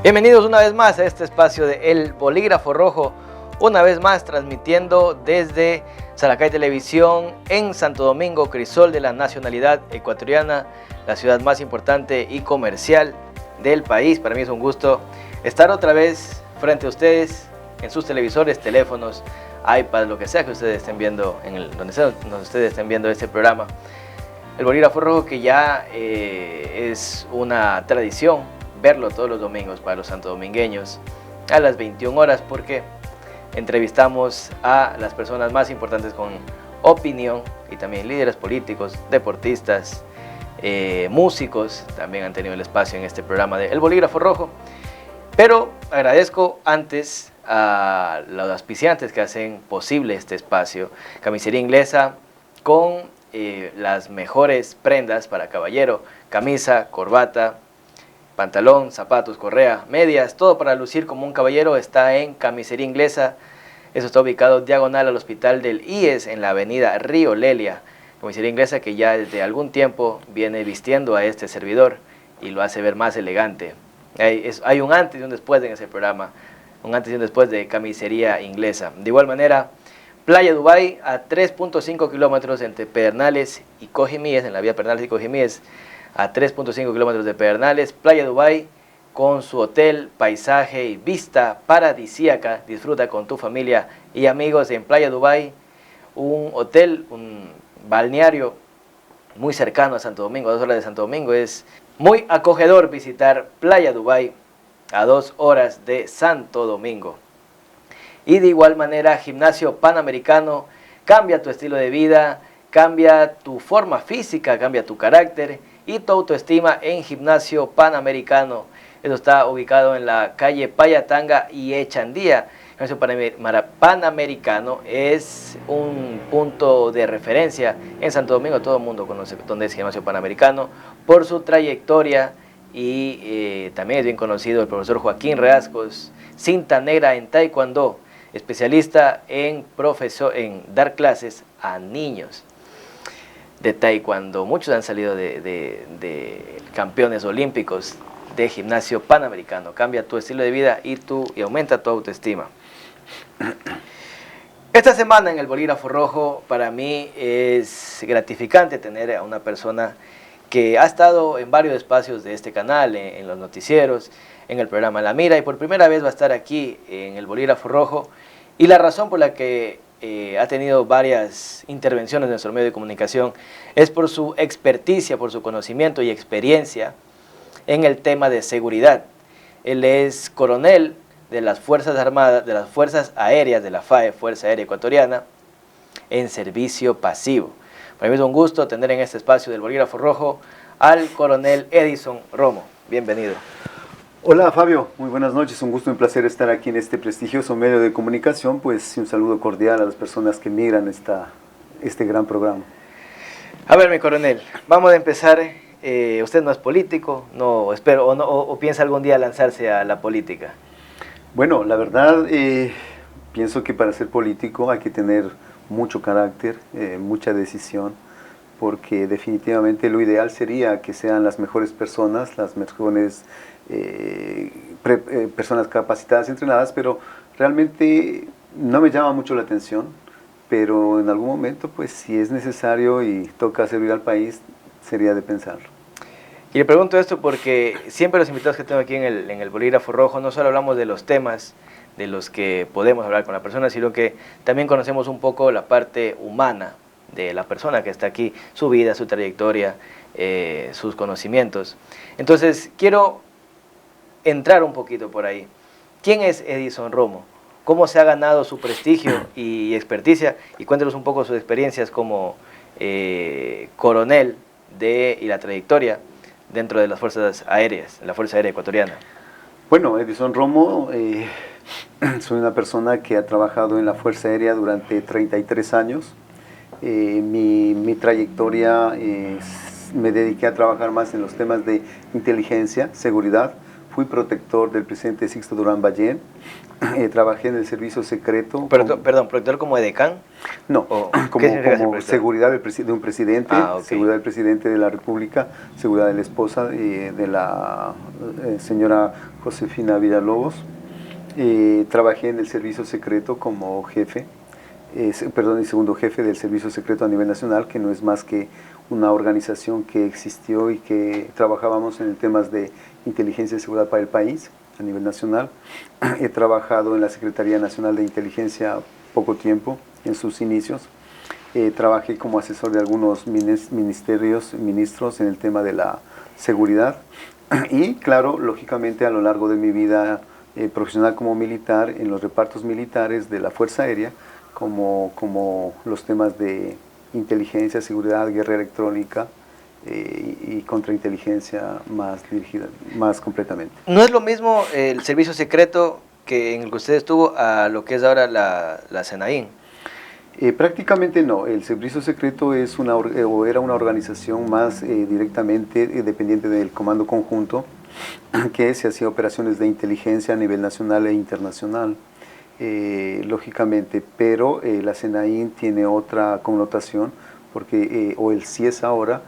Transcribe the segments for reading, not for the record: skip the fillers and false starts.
Bienvenidos una vez más a este espacio de El Bolígrafo Rojo, una vez más transmitiendo desde Salacay Televisión en Santo Domingo, crisol de la nacionalidad ecuatoriana, la ciudad más importante y comercial del país. Para mí es un gusto estar otra vez frente a ustedes en sus televisores, teléfonos, iPad, lo que sea que ustedes estén viendo, donde sea ustedes estén viendo este programa. El Bolígrafo Rojo, que ya es una tradición verlo todos los domingos para los santodomingueños a las 21 horas, porque entrevistamos a las personas más importantes con opinión y también líderes políticos, deportistas, músicos, también han tenido el espacio en este programa de El Bolígrafo Rojo. Pero agradezco antes a los auspiciantes que hacen posible este espacio. Camisería Inglesa, con las mejores prendas para caballero: camisa, corbata, pantalón, zapatos, correa, medias, todo para lucir como un caballero está en Camisería Inglesa. Eso está ubicado diagonal al Hospital del IES en la avenida Río Lelia. Camisería Inglesa, que ya desde algún tiempo viene vistiendo a este servidor y lo hace ver más elegante. Hay un antes y un después en ese programa, un antes y un después de Camisería Inglesa. De igual manera, Playa Dubái, a 3.5 kilómetros entre Pedernales y Cojimíes, en la vía Pedernales y Cojimíes, a 3.5 kilómetros de Pedernales. Playa Dubái, con su hotel, paisaje y vista paradisíaca. Disfruta con tu familia y amigos en Playa Dubái, un hotel, un balneario muy cercano a Santo Domingo, a 2 horas de Santo Domingo. Es muy acogedor visitar Playa Dubái a 2 horas de Santo Domingo. Y de igual manera, Gimnasio Panamericano, cambia tu estilo de vida, cambia tu forma física, cambia tu carácter y tu autoestima en Gimnasio Panamericano. Eso está ubicado en la calle Payatanga y Echandía. El Gimnasio Panamericano es un punto de referencia en Santo Domingo. Todo el mundo conoce dónde es Gimnasio Panamericano por su trayectoria, y también es bien conocido el profesor Joaquín Reascos, cinta negra en Taekwondo, especialista en dar clases a niños de Taekwondo. Muchos han salido de campeones olímpicos de Gimnasio Panamericano. Cambia tu estilo de vida y aumenta tu autoestima. Esta semana en El Bolígrafo Rojo, para mí es gratificante tener a una persona que ha estado en varios espacios de este canal, en los noticieros, en el programa La Mira, y por primera vez va a estar aquí en El Bolígrafo Rojo. Y la razón por la que ha tenido varias intervenciones en nuestro medio de comunicación es por su experticia, por su conocimiento y experiencia en el tema de seguridad. Él es coronel de las Fuerzas Armadas, de las Fuerzas Aéreas, de la FAE, Fuerza Aérea Ecuatoriana, en servicio pasivo. Para mí es un gusto tener en este espacio del Bolígrafo Rojo al coronel Edison Romo. Bienvenido. Hola Fabio, muy buenas noches, un gusto y un placer estar aquí en este prestigioso medio de comunicación, pues un saludo cordial a las personas que migran este gran programa. A ver, mi coronel, vamos a empezar. Usted no es político, o piensa algún día lanzarse a la política. Bueno, la verdad, pienso que para ser político hay que tener mucho carácter, mucha decisión, porque definitivamente lo ideal sería que sean las mejores personas, las mejores personas capacitadas, entrenadas, pero realmente no me llama mucho la atención. Pero en algún momento, pues si es necesario y toca servir al país, sería de pensarlo. Y le pregunto esto porque siempre los invitados que tengo aquí en el Bolígrafo Rojo no solo hablamos de los temas de los que podemos hablar con la persona, sino que también conocemos un poco la parte humana de la persona que está aquí, su vida, su trayectoria, sus conocimientos. Entonces, quiero entrar un poquito por ahí. ¿Quién es Edison Romo? ¿Cómo se ha ganado su prestigio y experticia? Y cuéntenos un poco sus experiencias como coronel y la trayectoria dentro de las Fuerzas Aéreas, la Fuerza Aérea Ecuatoriana. Bueno, Edison Romo, soy una persona que ha trabajado en la Fuerza Aérea durante 33 años. Mi trayectoria, me dediqué a trabajar más en los temas de inteligencia, seguridad. fui protector del presidente Sixto Durán Ballén, trabajé en el servicio secreto. Perdón, ¿protector como edecán? No, como seguridad de un presidente, okay. Seguridad del presidente de la República, seguridad de la esposa de la señora Josefina Villalobos. Trabajé en el servicio secreto como jefe, y segundo jefe del servicio secreto a nivel nacional, que no es más que una organización que existió y que trabajábamos en temas de inteligencia y seguridad para el país a nivel nacional. He trabajado en la Secretaría Nacional de Inteligencia poco tiempo, en sus inicios. Trabajé como asesor de algunos ministros en el tema de la seguridad. Y claro, lógicamente a lo largo de mi vida profesional como militar, en los repartos militares de la Fuerza Aérea, como los temas de inteligencia, seguridad, guerra electrónica y contrainteligencia más dirigida, más completamente. ¿No es lo mismo el servicio secreto en el que usted estuvo a lo que es ahora la SENAIN? Prácticamente no. El servicio secreto era una organización más directamente dependiente del Comando Conjunto, que se hacía operaciones de inteligencia a nivel nacional e internacional. Lógicamente, pero la SENAIN tiene otra connotación, porque o el CIES ahora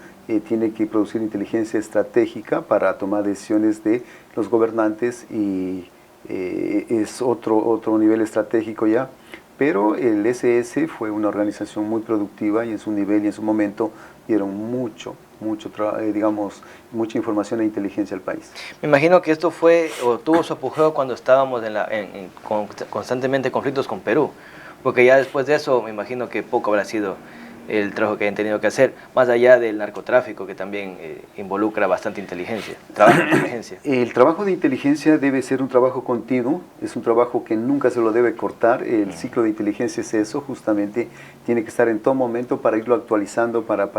tiene que producir inteligencia estratégica para tomar decisiones de los gobernantes y es otro nivel estratégico ya, pero el SS fue una organización muy productiva y en su nivel y en su momento dieron mucha información e inteligencia al país. Me imagino que esto tuvo su apogeo cuando estábamos constantemente en conflictos con Perú, porque ya después de eso me imagino que poco habrá sido el trabajo que hayan tenido que hacer, más allá del narcotráfico que también involucra bastante inteligencia, trabajo de inteligencia. El trabajo de inteligencia debe ser un trabajo continuo, es un trabajo que nunca se lo debe cortar. El ciclo de inteligencia es eso, justamente tiene que estar en todo momento para irlo actualizando, para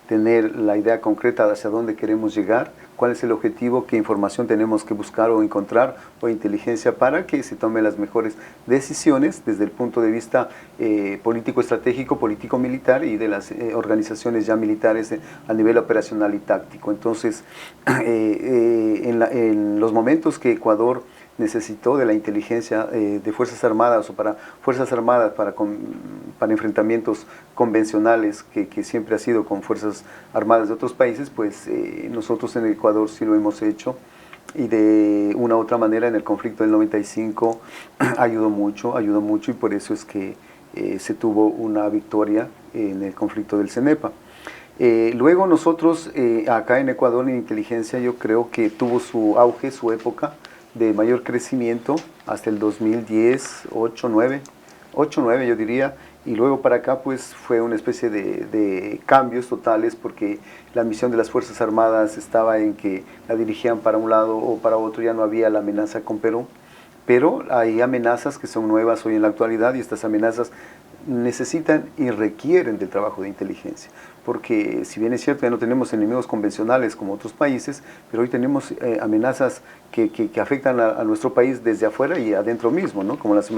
tener la idea concreta de hacia dónde queremos llegar, cuál es el objetivo, qué información tenemos que buscar o encontrar, o inteligencia para que se tomen las mejores decisiones desde el punto de vista político-estratégico, político-militar y de las organizaciones ya militares a nivel operacional y táctico. Entonces, en los momentos que Ecuador necesitó de la inteligencia de Fuerzas Armadas o para Fuerzas Armadas para enfrentamientos convencionales que siempre ha sido con Fuerzas Armadas de otros países, pues nosotros en Ecuador sí lo hemos hecho y de una u otra manera en el conflicto del 95 ayudó mucho y por eso es que se tuvo una victoria en el conflicto del CENEPA. Luego nosotros acá en Ecuador en inteligencia yo creo que tuvo su auge, su época de mayor crecimiento hasta el 2010, 8, 9 yo diría, y luego para acá pues fue una especie de cambios totales porque la misión de las Fuerzas Armadas estaba en que la dirigían para un lado o para otro, ya no había la amenaza con Perú, pero hay amenazas que son nuevas hoy en la actualidad y estas amenazas necesitan y requieren del trabajo de inteligencia, porque si bien es cierto ya no tenemos enemigos convencionales como otros países, pero hoy tenemos amenazas que afectan a nuestro país desde afuera y adentro mismo, ¿no? Como las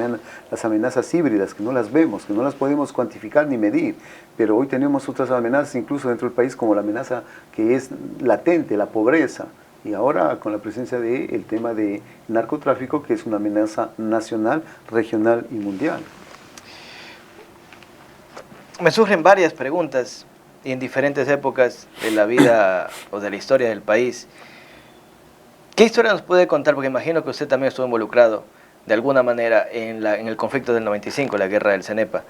amenazas híbridas, que no las vemos, que no las podemos cuantificar ni medir, pero hoy tenemos otras amenazas incluso dentro del país como la amenaza que es latente, la pobreza, y ahora con la presencia del tema de narcotráfico, que es una amenaza nacional, regional y mundial. Me surgen varias preguntas y en diferentes épocas de la vida o de la historia del país. ¿Qué historia nos puede contar? Porque imagino que usted también estuvo involucrado de alguna manera en el conflicto del 95, la guerra del CENEPA.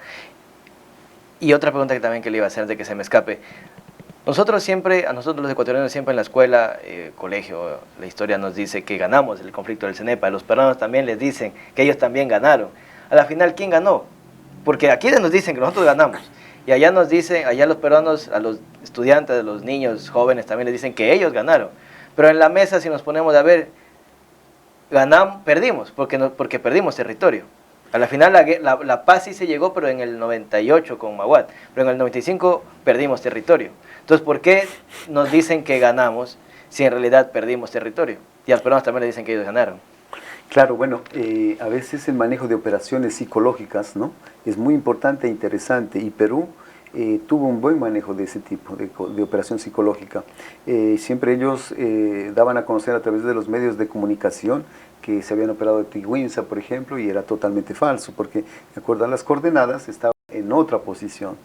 Y otra pregunta que también le iba a hacer antes de que se me escape. A nosotros los ecuatorianos siempre en la escuela, colegio, la historia nos dice que ganamos el conflicto del CENEPA. Los peruanos también les dicen que ellos también ganaron. A la final, ¿quién ganó? Porque aquí nos dicen que nosotros ganamos. Y allá nos dicen, allá los peruanos, a los estudiantes, a los niños jóvenes también les dicen que ellos ganaron. Pero en la mesa, si nos ponemos a ver, perdimos, porque perdimos territorio. A la final la paz sí se llegó, pero en el 98 con Maguad, pero en el 95 perdimos territorio. Entonces, ¿por qué nos dicen que ganamos si en realidad perdimos territorio? Y a los peruanos también les dicen que ellos ganaron. Claro, bueno, a veces el manejo de operaciones psicológicas, ¿no?, es muy importante e interesante, y Perú tuvo un buen manejo de ese tipo de operación psicológica. Siempre ellos daban a conocer a través de los medios de comunicación que se habían operado de Tiguinza, por ejemplo, y era totalmente falso, porque de acuerdo a las coordenadas estaba en otra posición.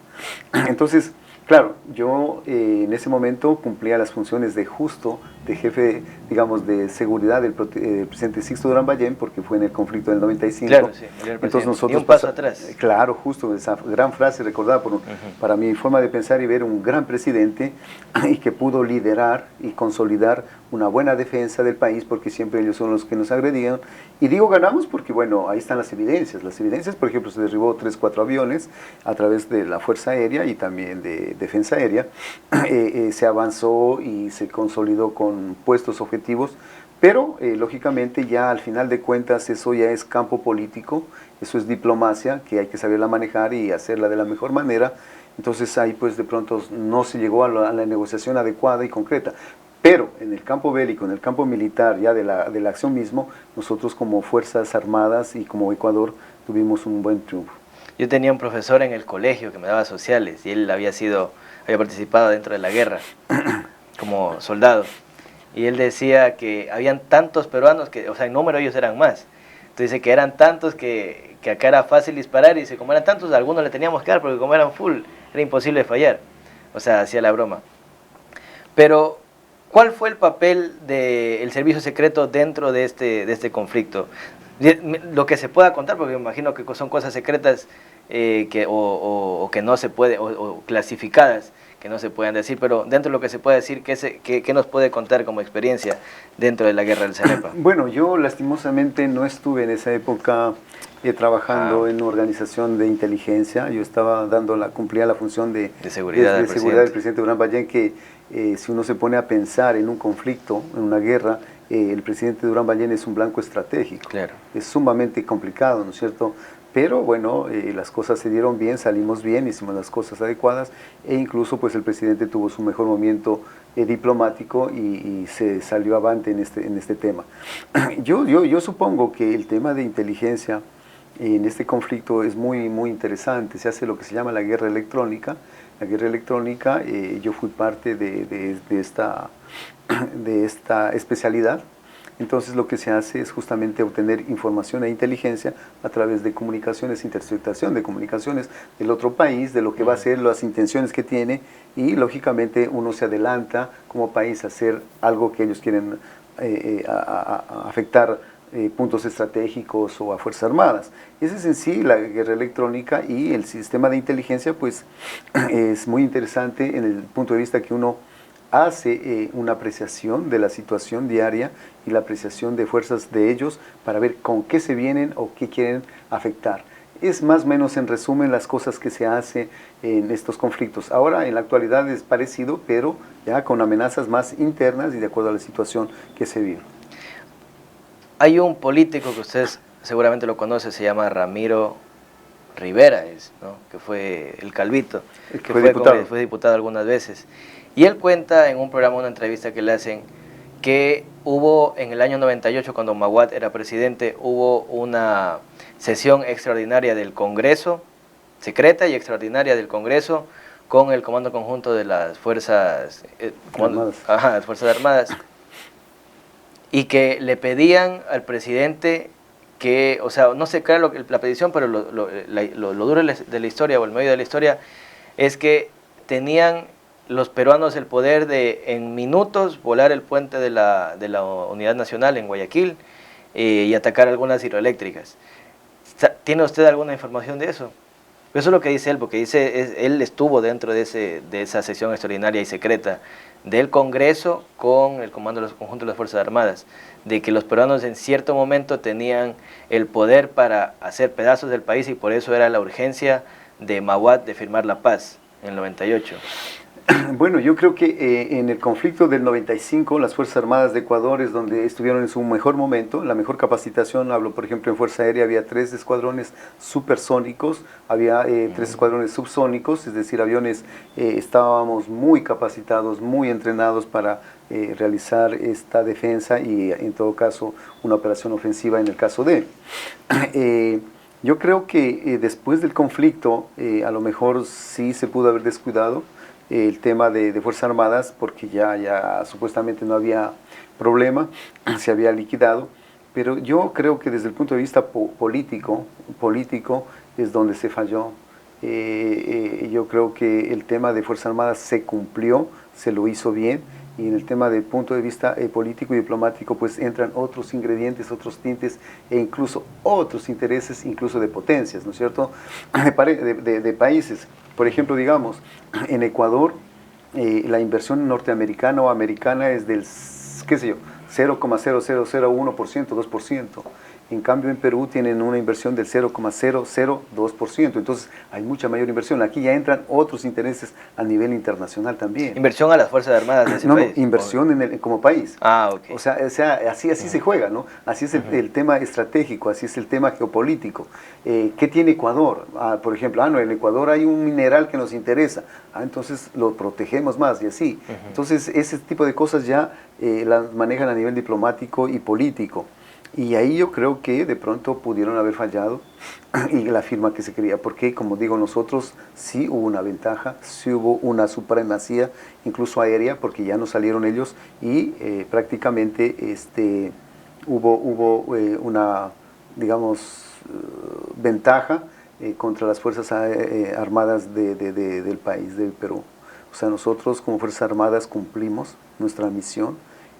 Entonces, claro, yo en ese momento cumplía las funciones de justo, de jefe, digamos, de seguridad del presidente Sixto Durán Ballén, porque fue en el conflicto del 95. Claro, sí, entonces nosotros y un paso atrás. Claro, justo, esa gran frase recordada para mi forma de pensar y ver un gran presidente y que pudo liderar y consolidar una buena defensa del país, porque siempre ellos son los que nos agredían. Y digo ganamos porque, bueno, ahí están las evidencias. Las evidencias, por ejemplo, se derribó 3, 4 aviones a través de la Fuerza Aérea y también de Defensa Aérea. Se avanzó y se consolidó con puestos objetivos, pero lógicamente ya al final de cuentas eso ya es campo político, eso es diplomacia que hay que saberla manejar y hacerla de la mejor manera. Entonces ahí pues de pronto no se llegó a la negociación adecuada y concreta. Pero en el campo bélico, en el campo militar, ya de la acción mismo, nosotros como Fuerzas Armadas y como Ecuador tuvimos un buen triunfo. Yo tenía un profesor en el colegio que me daba sociales y él había participado dentro de la guerra como soldado. Y él decía que habían tantos peruanos que, o sea, en número ellos eran más. Entonces dice que eran tantos que acá era fácil disparar y dice, como eran tantos, a algunos le teníamos que dar porque como eran full, era imposible fallar. O sea, hacía la broma. Pero, ¿cuál fue el papel del servicio secreto dentro de este conflicto? Lo que se pueda contar, porque me imagino que son cosas secretas o que no se puede, o clasificadas, que no se pueden decir, pero dentro de lo que se puede decir, ¿qué nos puede contar como experiencia dentro de la guerra del Cenepa? Bueno, yo lastimosamente no estuve en esa época trabajando en una organización de inteligencia. Yo estaba cumplía la función de seguridad del presidente Durán Ballén, que si uno se pone a pensar en un conflicto, en una guerra, el presidente Durán Ballén es un blanco estratégico. Claro. Es sumamente complicado, ¿no es cierto? Pero bueno, las cosas se dieron bien, salimos bien, hicimos las cosas adecuadas e incluso pues el presidente tuvo su mejor momento diplomático y se salió avante en este tema. Yo supongo que el tema de inteligencia en este conflicto es muy interesante. Se hace lo que se llama la guerra electrónica. La guerra electrónica, yo fui parte de esta especialidad. Entonces lo que se hace es justamente obtener información e inteligencia a través de comunicaciones, interceptación de comunicaciones del otro país, de lo que va a ser, las intenciones que tiene, y lógicamente uno se adelanta como país a hacer algo que ellos quieren a afectar puntos estratégicos o a Fuerzas Armadas. Esa es en sí la guerra electrónica, y el sistema de inteligencia pues es muy interesante en el punto de vista que uno hace una apreciación de la situación diaria y la apreciación de fuerzas de ellos para ver con qué se vienen o qué quieren afectar. Es más o menos en resumen las cosas que se hace en estos conflictos. Ahora en la actualidad es parecido, pero ya con amenazas más internas y de acuerdo a la situación que se vive. Hay un político que ustedes seguramente lo conocen, se llama Ramiro Rivera, ¿no? Que fue el Calvito, que fue diputado algunas veces. Y él cuenta en un programa, una entrevista que le hacen, que hubo en el año 98, cuando Maguad era presidente, hubo una sesión extraordinaria del Congreso, secreta y extraordinaria del Congreso, con el Comando Conjunto de las Fuerzas Armadas, y que le pedían al presidente que, o sea, no sé qué era la petición, pero lo duro de la historia, o el medio de la historia, es que tenían los peruanos el poder de en minutos volar el puente de la Unidad Nacional en Guayaquil y atacar algunas hidroeléctricas. ¿Tiene usted alguna información de eso? Eso es lo que dice él, porque dice él estuvo dentro de esa sesión extraordinaria y secreta del Congreso con el Comando de los Conjuntos de las Fuerzas Armadas, de que los peruanos en cierto momento tenían el poder para hacer pedazos del país, y por eso era la urgencia de Maguad de firmar la paz en el 98. Bueno, yo creo que en el conflicto del 95, las Fuerzas Armadas de Ecuador es donde estuvieron en su mejor momento, la mejor capacitación. Hablo, por ejemplo, en Fuerza Aérea había 3 escuadrones supersónicos, había 3 escuadrones subsónicos, es decir, aviones, estábamos muy capacitados, muy entrenados para realizar esta defensa y, en todo caso, una operación ofensiva en el caso de... Yo creo que después del conflicto a lo mejor sí se pudo haber descuidado el tema de Fuerzas Armadas porque ya supuestamente no había problema, se había liquidado, pero yo creo que desde el punto de vista político es donde se falló. Yo creo que el tema de Fuerzas Armadas se cumplió, se lo hizo bien, y en el tema del punto de vista político y diplomático pues entran otros ingredientes, otros tintes e incluso otros intereses, incluso de potencias, ¿no es cierto?, de países. Por ejemplo, digamos, en Ecuador la inversión norteamericana o americana es del, qué sé yo, 0,0001%, 2%. En cambio, en Perú tienen una inversión del 0,002%. Entonces, hay mucha mayor inversión. Aquí ya entran otros intereses a nivel internacional también. ¿Inversión a las Fuerzas Armadas de ese país? No, inversión como país. Ah, ok. O sea así se juega, ¿no? Así es el tema estratégico, así es el tema geopolítico. ¿Qué tiene Ecuador? Por ejemplo, no, en Ecuador hay un mineral que nos interesa. Entonces lo protegemos más y así. Entonces, ese tipo de cosas ya las manejan a nivel diplomático y político. Y ahí yo creo que de pronto pudieron haber fallado y la firma que se quería, porque como digo, nosotros sí hubo una ventaja, sí hubo una supremacía, incluso aérea, porque ya no salieron ellos y prácticamente hubo una, digamos, ventaja contra las Fuerzas Armadas del país, del Perú. O sea, nosotros como Fuerzas Armadas cumplimos nuestra misión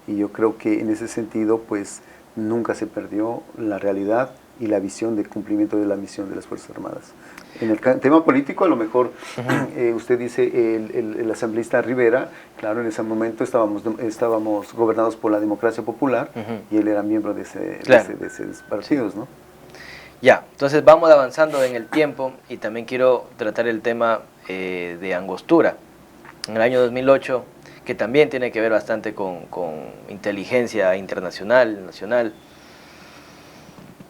y yo creo que en ese sentido, pues, nunca se perdió la realidad y la visión de cumplimiento de la misión de las Fuerzas Armadas. En el tema político, a lo mejor, usted dice el asambleísta Rivera, claro, en ese momento estábamos gobernados por la democracia popular y él era miembro de esos partidos, ¿no? Ya, entonces vamos avanzando en el tiempo y también quiero tratar el tema de Angostura. En el año 2008, que también tiene que ver bastante con inteligencia internacional, nacional.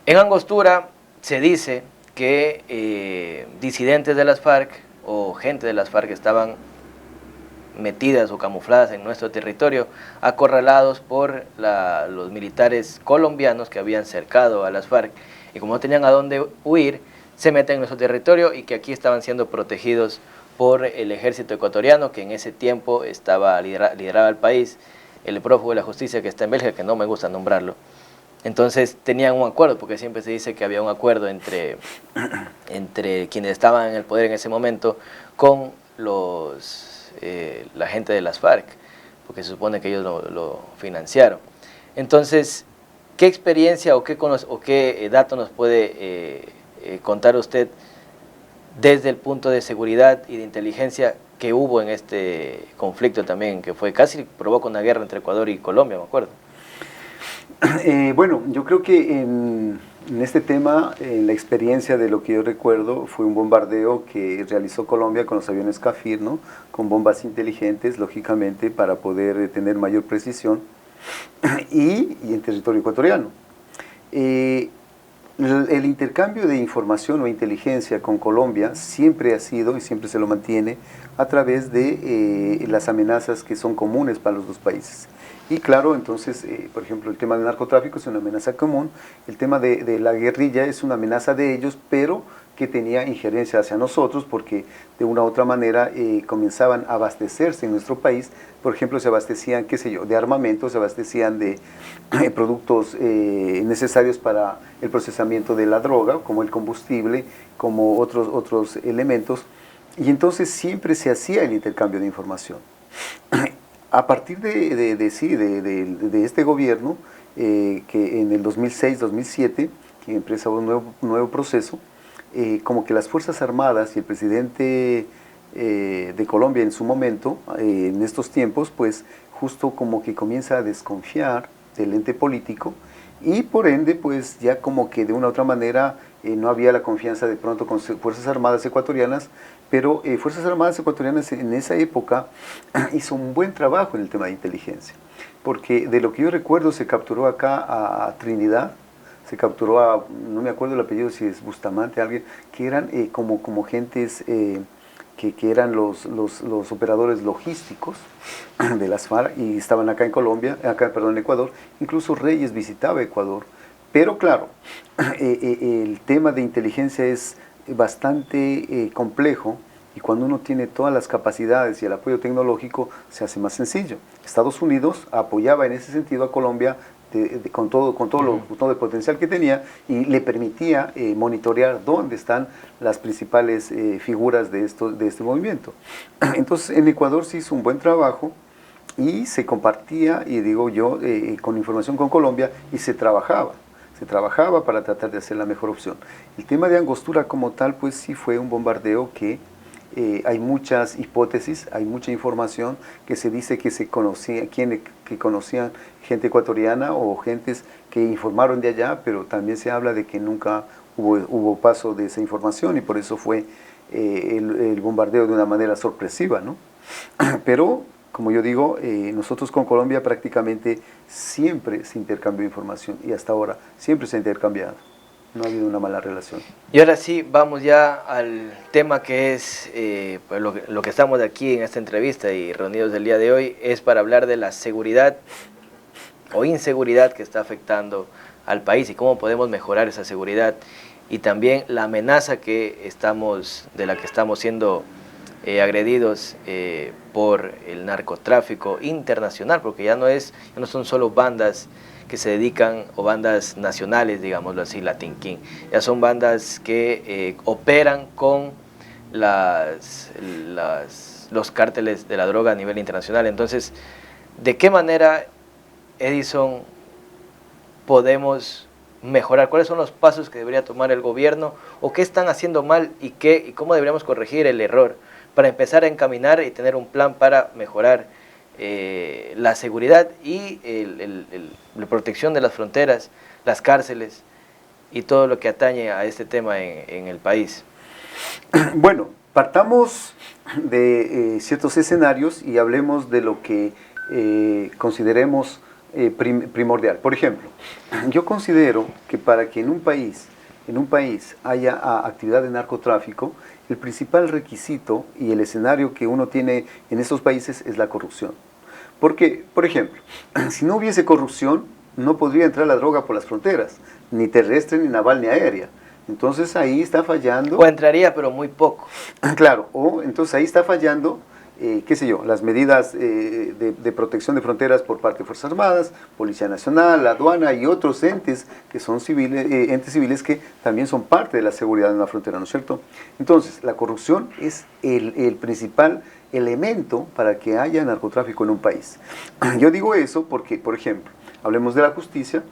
En Angostura se dice que disidentes de las FARC o gente de las FARC estaban metidas o camufladas en nuestro territorio, acorralados por los militares colombianos que habían cercado a las FARC, y como no tenían a dónde huir, se meten en nuestro territorio y que aquí estaban siendo protegidos por el ejército ecuatoriano, que en ese tiempo lideraba el país, el prófugo de la justicia que está en Bélgica, que no me gusta nombrarlo. Entonces tenían un acuerdo, porque siempre se dice que había un acuerdo entre quienes estaban en el poder en ese momento con la gente de las FARC, porque se supone que ellos lo financiaron. Entonces, ¿qué experiencia o qué dato nos puede contar usted desde el punto de seguridad y de inteligencia que hubo en este conflicto también, que fue casi provocó una guerra entre Ecuador y Colombia, me acuerdo? Bueno, yo creo que en este tema, la experiencia de lo que yo recuerdo fue un bombardeo que realizó Colombia con los aviones Cafir, ¿no? Con bombas inteligentes, lógicamente, para poder tener mayor precisión y en territorio ecuatoriano. El intercambio de información o inteligencia con Colombia siempre ha sido y siempre se lo mantiene a través de las amenazas que son comunes para los dos países. Y claro, entonces, por ejemplo, el tema del narcotráfico es una amenaza común, el tema de la guerrilla es una amenaza de ellos, pero que tenía injerencia hacia nosotros porque de una u otra manera comenzaban a abastecerse en nuestro país. Por ejemplo, se abastecían, qué sé yo, de armamento, se abastecían de productos necesarios para el procesamiento de la droga, como el combustible, como otros elementos, y entonces siempre se hacía el intercambio de información. A partir de este gobierno, que en el 2006-2007, que empieza un nuevo proceso, como que las Fuerzas Armadas y el presidente de Colombia en su momento, en estos tiempos, pues justo como que comienza a desconfiar del ente político y por ende pues ya como que de una u otra manera no había la confianza de pronto con Fuerzas Armadas ecuatorianas, pero Fuerzas Armadas ecuatorianas en esa época hizo un buen trabajo en el tema de inteligencia, porque de lo que yo recuerdo se capturó acá a Trinidad, se capturó a, no me acuerdo el apellido, si es Bustamante, alguien, que eran como gentes que eran los operadores logísticos de las FARC y estaban acá en Colombia, en Ecuador. Incluso Reyes visitaba Ecuador Pero claro, el tema de inteligencia es bastante complejo, y cuando uno tiene todas las capacidades y el apoyo tecnológico se hace más sencillo. Estados Unidos apoyaba en ese sentido a Colombia con todo el potencial que tenía, y le permitía monitorear dónde están las principales figuras de este movimiento. Entonces en Ecuador se hizo un buen trabajo y se compartía, y digo yo, con información con Colombia, y se trabajaba para tratar de hacer la mejor opción. El tema de Angostura como tal, pues sí fue un bombardeo que hay muchas hipótesis, hay mucha información que se dice que se conocía, que conocían gente ecuatoriana o gentes que informaron de allá, pero también se habla de que nunca hubo paso de esa información, y por eso fue el bombardeo de una manera sorpresiva, ¿no? Pero, como yo digo, nosotros con Colombia prácticamente siempre se intercambió información, y hasta ahora siempre se ha intercambiado. No ha habido una mala relación. Y ahora sí, vamos ya al tema que es pues lo que estamos aquí en esta entrevista y reunidos el día de hoy, es para hablar de la seguridad o inseguridad que está afectando al país y cómo podemos mejorar esa seguridad, y también la amenaza de la que estamos siendo agredidos por el narcotráfico internacional, porque ya no son solo bandas que se dedican, o bandas nacionales, digámoslo así, Latin King, ya son bandas que operan con los cárteles de la droga a nivel internacional. Entonces, ¿de qué manera, Edison, podemos mejorar? ¿Cuáles son los pasos que debería tomar el gobierno, o qué están haciendo mal y cómo deberíamos corregir el error para empezar a encaminar y tener un plan para mejorar la seguridad y la protección de las fronteras, las cárceles y todo lo que atañe a este tema en el país? Bueno, partamos de ciertos escenarios y hablemos de lo que consideremos primordial. Por ejemplo, yo considero que para que en un país haya actividad de narcotráfico, el principal requisito y el escenario que uno tiene en estos países es la corrupción. Porque, por ejemplo, si no hubiese corrupción, no podría entrar la droga por las fronteras, ni terrestre, ni naval, ni aérea. Entonces ahí está fallando. O entraría, pero muy poco. Claro, entonces ahí está fallando, qué sé yo, las medidas de protección de fronteras por parte de Fuerzas Armadas, Policía Nacional, la aduana y otros entes que son entes civiles que también son parte de la seguridad en la frontera, ¿no es cierto? Entonces, la corrupción es el principal elemento para que haya narcotráfico en un país. Yo digo eso porque, por ejemplo, hablemos de la justicia.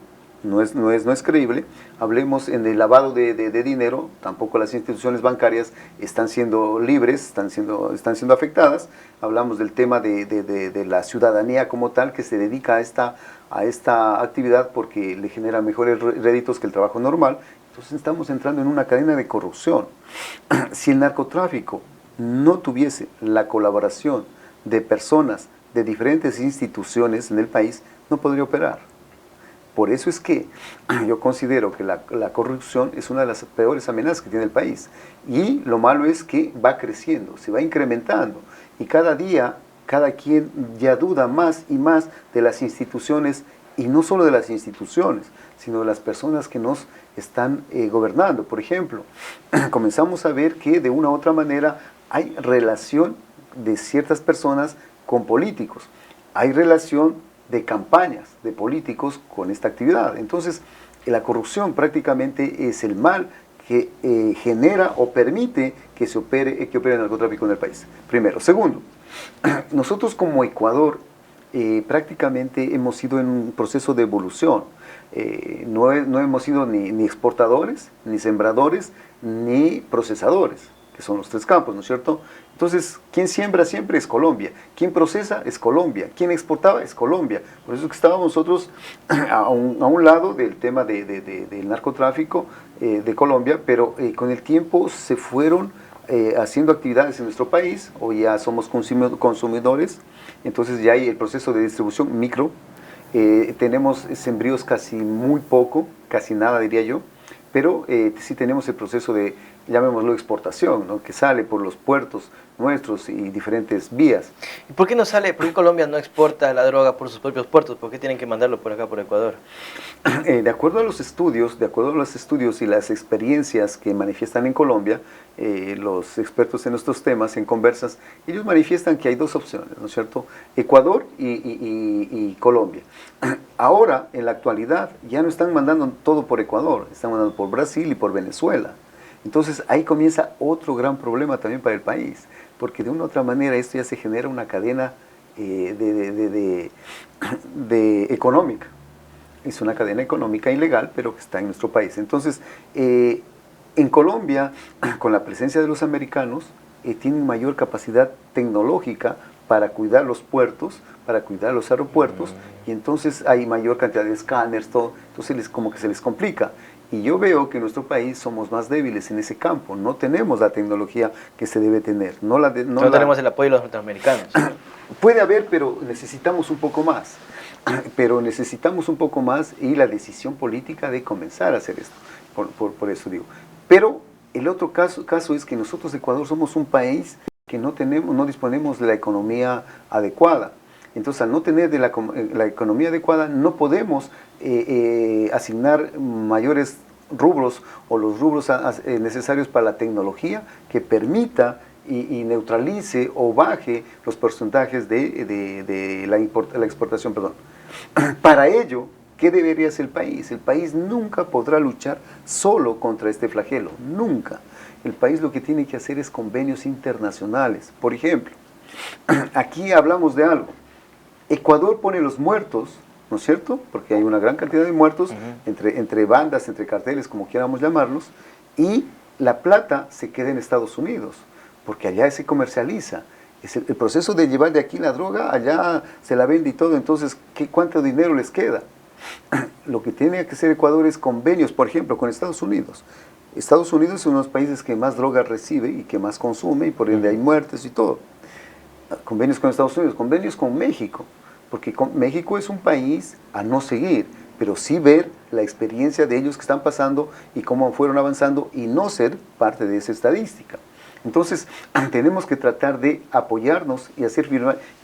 No es creíble. Hablemos en el lavado de dinero, tampoco las instituciones bancarias están siendo libres, están siendo afectadas. Hablamos del tema de la ciudadanía como tal, que se dedica a esta actividad porque le genera mejores réditos que el trabajo normal. Entonces estamos entrando en una cadena de corrupción. Si el narcotráfico no tuviese la colaboración de personas de diferentes instituciones en el país, no podría operar. Por eso es que yo considero que la corrupción es una de las peores amenazas que tiene el país. Y lo malo es que va creciendo, se va incrementando. Y cada día, cada quien ya duda más y más de las instituciones, y no solo de las instituciones, sino de las personas que nos están gobernando. Por ejemplo, comenzamos a ver que de una u otra manera hay relación de ciertas personas con políticos. Hay relación de campañas de políticos con esta actividad. Entonces, la corrupción prácticamente es el mal que genera o permite que opere el narcotráfico en el país. Primero. Segundo, nosotros como Ecuador prácticamente hemos ido en un proceso de evolución. No hemos sido ni exportadores, ni sembradores, ni procesadores, que son los tres campos, ¿no es cierto? Entonces, quien siembra siempre es Colombia, quien procesa es Colombia, quien exportaba es Colombia. Por eso que estábamos nosotros a un lado del tema del narcotráfico de Colombia, pero con el tiempo se fueron haciendo actividades en nuestro país, o ya somos consumidores, entonces ya hay el proceso de distribución micro, tenemos sembríos casi muy poco, casi nada diría yo, pero sí tenemos el proceso de llamémoslo exportación, ¿no? Que sale por los puertos nuestros y diferentes vías. ¿Y por qué no sale? ¿Por qué Colombia no exporta la droga por sus propios puertos? ¿Por qué tienen que mandarlo por acá, por Ecuador? De acuerdo a los estudios, y las experiencias que manifiestan en Colombia, los expertos en estos temas, en conversas, ellos manifiestan que hay dos opciones, ¿no es cierto? Ecuador y Colombia. Ahora, en la actualidad, ya no están mandando todo por Ecuador, están mandando por Brasil y por Venezuela. Entonces ahí comienza otro gran problema también para el país, porque de una u otra manera esto ya se genera una cadena económica. Es una cadena económica ilegal, pero que está en nuestro país. Entonces, en Colombia, con la presencia de los americanos, tienen mayor capacidad tecnológica para cuidar los puertos, para cuidar los aeropuertos, y entonces hay mayor cantidad de escáneres, todo, entonces como que se les complica. Y yo veo que en nuestro país somos más débiles en ese campo, no tenemos la tecnología que se debe tener. No tenemos el apoyo de los norteamericanos. Puede haber, pero necesitamos un poco más. Y la decisión política de comenzar a hacer esto. Por eso digo. Pero el otro caso es que nosotros, Ecuador, somos un país que no disponemos de la economía adecuada. Entonces, al no tener de la economía adecuada, no podemos asignar mayores rubros o los rubros necesarios para la tecnología que permita y neutralice o baje los porcentajes de la exportación. Perdón. Para ello, ¿qué debería hacer el país? El país nunca podrá luchar solo contra este flagelo, nunca. El país lo que tiene que hacer es convenios internacionales. Por ejemplo, aquí hablamos de algo. Ecuador pone los muertos, ¿no es cierto? Porque hay una gran cantidad de muertos entre bandas, entre carteles, como quieramos llamarlos, y la plata se queda en Estados Unidos, porque allá se comercializa. Es el proceso de llevar de aquí la droga, allá se la vende y todo, entonces, ¿cuánto dinero les queda? Lo que tiene que hacer Ecuador es convenios, por ejemplo, con Estados Unidos. Estados Unidos es uno de los países que más droga recibe y que más consume, y por ende hay muertes y todo. Convenios con Estados Unidos, convenios con México, porque México es un país a no seguir, pero sí ver la experiencia de ellos que están pasando y cómo fueron avanzando y no ser parte de esa estadística. Entonces, tenemos que tratar de apoyarnos y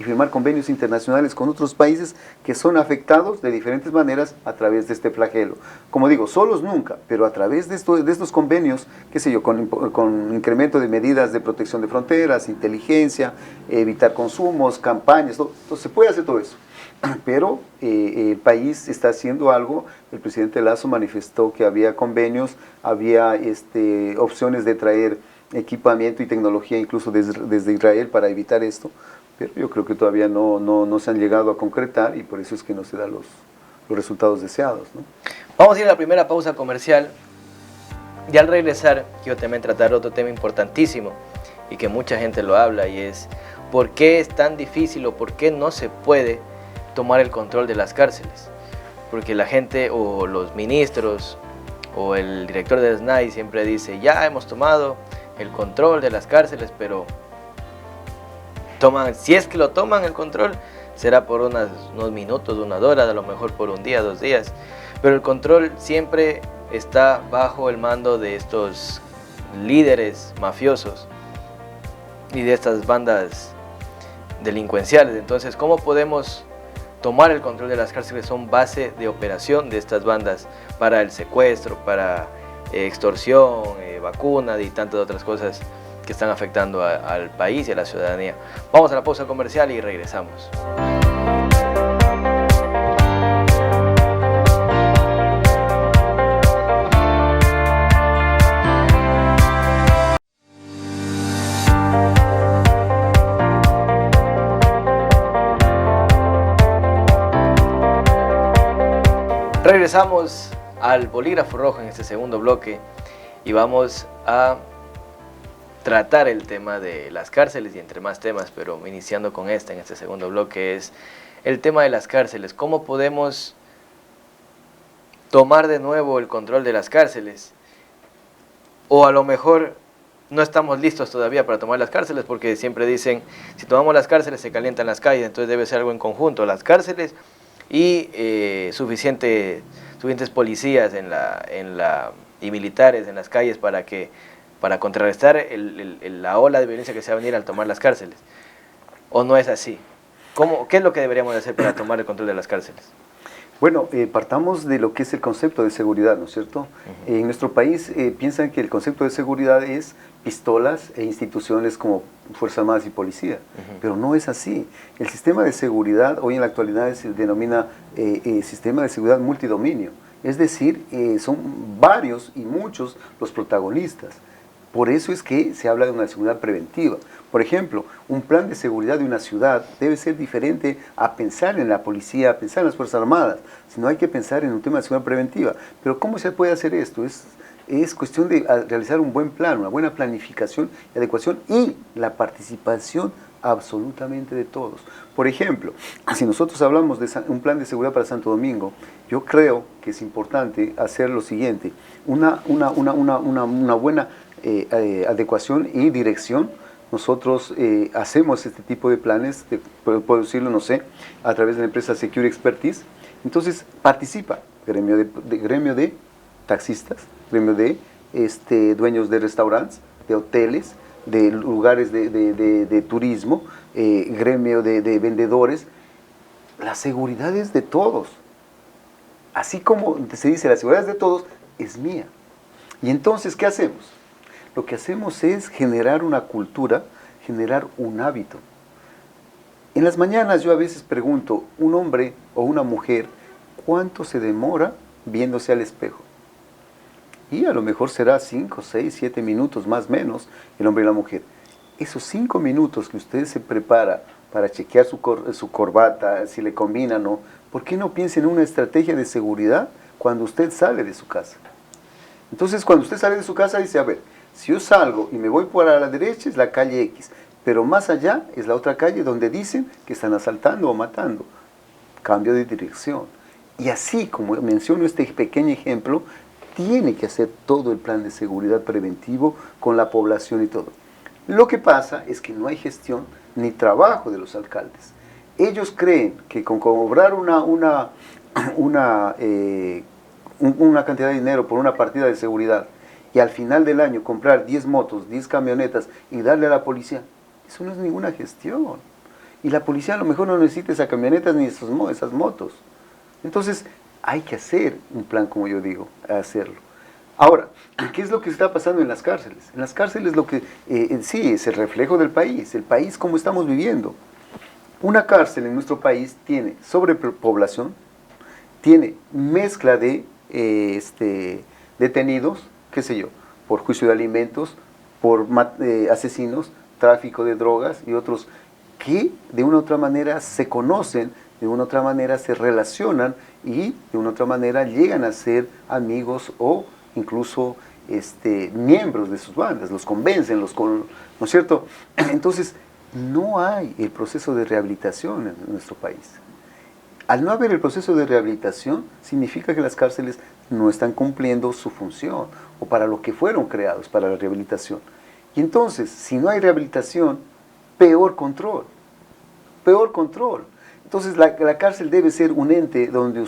firmar convenios internacionales con otros países que son afectados de diferentes maneras a través de este flagelo. Como digo, solos nunca, pero a través de estos convenios, qué sé yo, con incremento de medidas de protección de fronteras, inteligencia, evitar consumos, campañas, todo. Entonces se puede hacer todo eso. Pero el país está haciendo algo. El presidente Lasso manifestó que había convenios, había opciones de traer equipamiento y tecnología incluso desde Israel para evitar esto, pero yo creo que todavía no se han llegado a concretar y por eso es que no se dan los resultados deseados, ¿no? Vamos a ir a la primera pausa comercial y al regresar quiero también tratar otro tema importantísimo y que mucha gente lo habla, y es ¿por qué es tan difícil o por qué no se puede tomar el control de las cárceles? Porque la gente o los ministros o el director del SNAI siempre dice, ya hemos tomado el control de las cárceles, pero si es que lo toman el control, será por unos minutos, unas horas, a lo mejor por un día, 2 días, pero el control siempre está bajo el mando de estos líderes mafiosos y de estas bandas delincuenciales. Entonces, ¿cómo podemos tomar el control de las cárceles? Son base de operación de estas bandas para el secuestro, para extorsión, vacuna y tantas otras cosas que están afectando al país y a la ciudadanía. Vamos a la pausa comercial y regresamos. Regresamos al bolígrafo rojo en este segundo bloque y vamos a tratar el tema de las cárceles y entre más temas, pero iniciando con en este segundo bloque, es el tema de las cárceles. ¿Cómo podemos tomar de nuevo el control de las cárceles? O a lo mejor no estamos listos todavía para tomar las cárceles, porque siempre dicen, si tomamos las cárceles se calientan las calles, entonces debe ser algo en conjunto, las cárceles y suficientes policías y militares en las calles para que para contrarrestar la ola de violencia que se va a venir al tomar las cárceles. ¿O no es así? ¿Qué es lo que deberíamos hacer para tomar el control de las cárceles? Bueno, partamos de lo que es el concepto de seguridad, ¿no es cierto? En nuestro país piensan que el concepto de seguridad es pistolas e instituciones como Fuerzas Armadas y Policía, pero no es así. El sistema de seguridad hoy en la actualidad se denomina sistema de seguridad multidominio, es decir, son varios y muchos los protagonistas. Por eso es que se habla de una seguridad preventiva. Por ejemplo, un plan de seguridad de una ciudad debe ser diferente a pensar en la policía, a pensar en las Fuerzas Armadas, sino hay que pensar en un tema de seguridad preventiva. Pero ¿cómo se puede hacer esto? Es cuestión de realizar un buen plan, una buena planificación y adecuación y la participación absolutamente de todos. Por ejemplo, si nosotros hablamos de un plan de seguridad para Santo Domingo, yo creo que es importante hacer lo siguiente, una buena adecuación y dirección. Nosotros hacemos este tipo de planes, puedo decirlo, no sé, a través de la empresa Secure Expertise. Entonces participa gremio de taxistas, gremio de dueños de restaurantes, de hoteles, de lugares de turismo, gremio de vendedores. La seguridad es de todos. Así como se dice, la seguridad es de todos, es mía. Y entonces, ¿qué hacemos? Lo que hacemos es generar una cultura, generar un hábito. En las mañanas yo a veces pregunto, un hombre o una mujer, ¿cuánto se demora viéndose al espejo? Y a lo mejor será 5, 6, 7 minutos, más o menos, el hombre y la mujer. Esos 5 minutos que usted se prepara para chequear su corbata, si le combina o no, ¿por qué no piensa en una estrategia de seguridad cuando usted sale de su casa? Entonces, cuando usted sale de su casa, dice, a ver, si yo salgo y me voy por a la derecha es la calle X, pero más allá es la otra calle donde dicen que están asaltando o matando. Cambio de dirección. Y así, como menciono este pequeño ejemplo, tiene que hacer todo el plan de seguridad preventivo con la población y todo. Lo que pasa es que no hay gestión ni trabajo de los alcaldes. Ellos creen que con cobrar una cantidad de dinero por una partida de seguridad y al final del año comprar 10 motos, 10 camionetas y darle a la policía, eso no es ninguna gestión. Y la policía a lo mejor no necesita esas camionetas ni esas motos. Entonces hay que hacer un plan, como yo digo, hacerlo. Ahora, ¿qué es lo que está pasando en las cárceles? En las cárceles lo que sí es el reflejo del país, el país como estamos viviendo. Una cárcel en nuestro país tiene sobrepoblación, tiene mezcla de detenidos, qué sé yo, por juicio de alimentos, por asesinos, tráfico de drogas y otros que de una u otra manera se conocen, de una u otra manera se relacionan y de una u otra manera llegan a ser amigos o incluso miembros de sus bandas, los convencen, ¿no es cierto? Entonces, no hay el proceso de rehabilitación en nuestro país. Al no haber el proceso de rehabilitación, significa que las cárceles no están cumpliendo su función o para lo que fueron creados, para la rehabilitación. Y entonces, si no hay rehabilitación, peor control, peor control. Entonces la cárcel debe ser un ente donde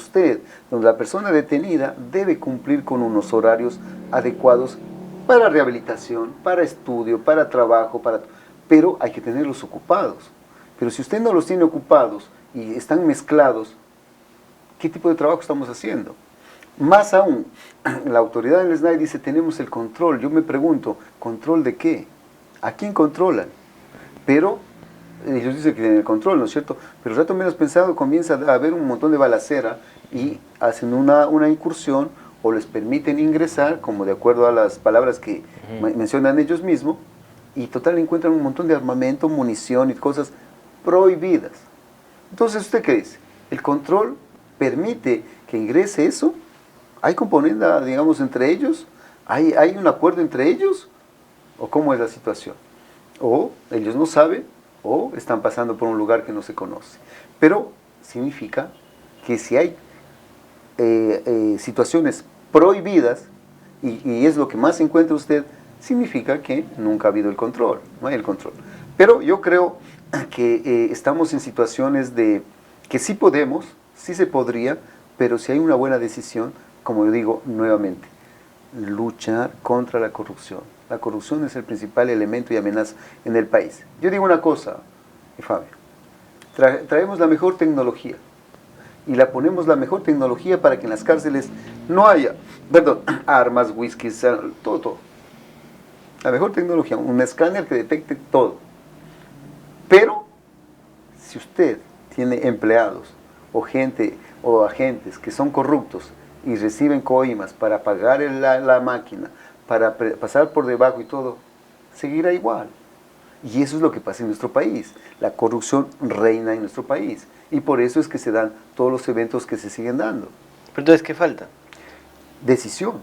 la persona detenida debe cumplir con unos horarios adecuados para rehabilitación, para estudio, para trabajo, pero hay que tenerlos ocupados. Pero si usted no los tiene ocupados y están mezclados, ¿qué tipo de trabajo estamos haciendo? Más aún, la autoridad del SNAI dice, tenemos el control. Yo me pregunto, ¿control de qué? ¿A quién controlan? Pero ellos dicen que tienen el control, ¿no es cierto? Pero rato menos pensado comienza a haber un montón de balacera y hacen una incursión o les permiten ingresar, como de acuerdo a las palabras que mencionan ellos mismos, y total encuentran un montón de armamento, munición y cosas prohibidas. Entonces, ¿usted qué dice? ¿El control permite que ingrese eso? ¿Hay componenda, digamos, entre ellos? ¿Hay un acuerdo entre ellos? ¿O cómo es la situación? O ellos no saben, o están pasando por un lugar que no se conoce. Pero significa que si hay situaciones prohibidas, y es lo que más encuentra usted, significa que nunca ha habido el control, no hay el control. Pero yo creo que estamos en situaciones de que sí podemos, sí se podría, pero si hay una buena decisión, como yo digo nuevamente, luchar contra la corrupción. La corrupción es el principal elemento y amenaza en el país. Yo digo una cosa, Fabio, traemos la mejor tecnología y la ponemos la mejor tecnología para que en las cárceles no haya, armas, whisky, todo. La mejor tecnología, un escáner que detecte todo. Pero, si usted tiene empleados o gente o agentes que son corruptos y reciben coimas para pagar la máquina, para pasar por debajo y todo, seguirá igual. Y eso es lo que pasa en nuestro país. La corrupción reina en nuestro país. Y por eso es que se dan todos los eventos que se siguen dando. Pero entonces, ¿qué falta? Decisión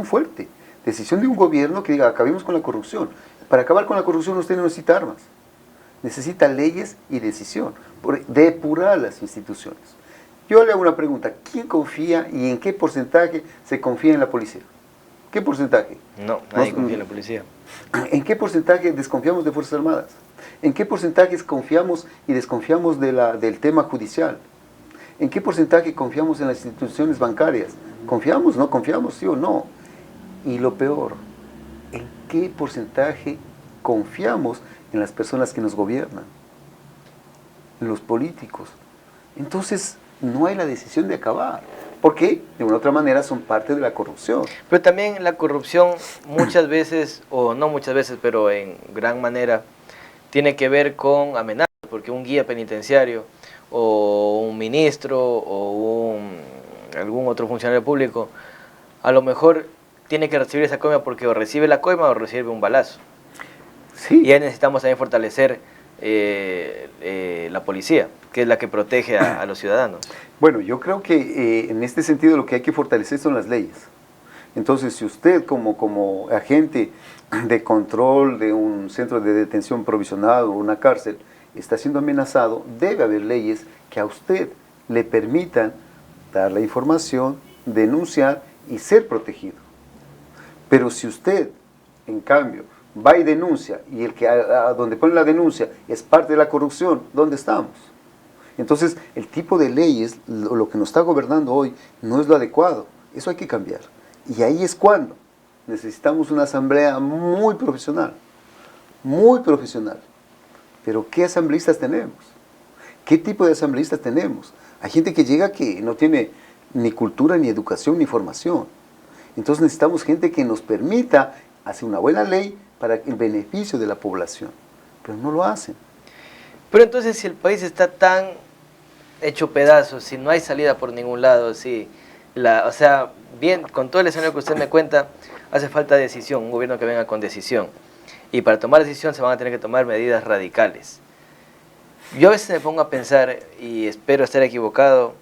fuerte. Decisión de un gobierno que diga, acabemos con la corrupción. Para acabar con la corrupción usted no necesita armas. Necesita leyes y decisión. Depurar las instituciones. Yo le hago una pregunta. ¿Quién confía y en qué porcentaje se confía en la policía? ¿Qué porcentaje? No, nadie confía en la policía. ¿En qué porcentaje desconfiamos de Fuerzas Armadas? ¿En qué porcentaje confiamos y desconfiamos del tema judicial? ¿En qué porcentaje confiamos en las instituciones bancarias? ¿Confiamos? ¿No confiamos? ¿Sí o no? Y lo peor, ¿en qué porcentaje confiamos en las personas que nos gobiernan? En los políticos. Entonces, no hay la decisión de acabar. Porque, de una u otra manera, son parte de la corrupción. Pero también la corrupción muchas veces, o no muchas veces, pero en gran manera, tiene que ver con amenazas, porque un guía penitenciario, o un ministro, o algún otro funcionario público, a lo mejor tiene que recibir esa coima porque o recibe la coima o recibe un balazo. Sí. Y ahí necesitamos también fortalecer la policía, que es la que protege a los ciudadanos. Bueno, yo creo que en este sentido lo que hay que fortalecer son las leyes. Entonces, si usted como agente de control de un centro de detención provisional o una cárcel está siendo amenazado, debe haber leyes que a usted le permitan dar la información, denunciar y ser protegido. Pero si usted, en cambio, va y denuncia y el que a donde pone la denuncia es parte de la corrupción, ¿dónde estamos? Entonces, el tipo de leyes, lo que nos está gobernando hoy, no es lo adecuado. Eso hay que cambiar. Y ahí es cuando necesitamos una asamblea muy profesional. Muy profesional. Pero, ¿qué asambleístas tenemos? ¿Qué tipo de asambleístas tenemos? Hay gente que llega que no tiene ni cultura, ni educación, ni formación. Entonces, necesitamos gente que nos permita hacer una buena ley para el beneficio de la población. Pero no lo hacen. Pero entonces, si el país está tan hecho pedazos, si no hay salida por ningún lado, o sea, bien, con todo el escenario que usted me cuenta, hace falta decisión, un gobierno que venga con decisión. Y para tomar decisión se van a tener que tomar medidas radicales. Yo a veces me pongo a pensar, y espero estar equivocado,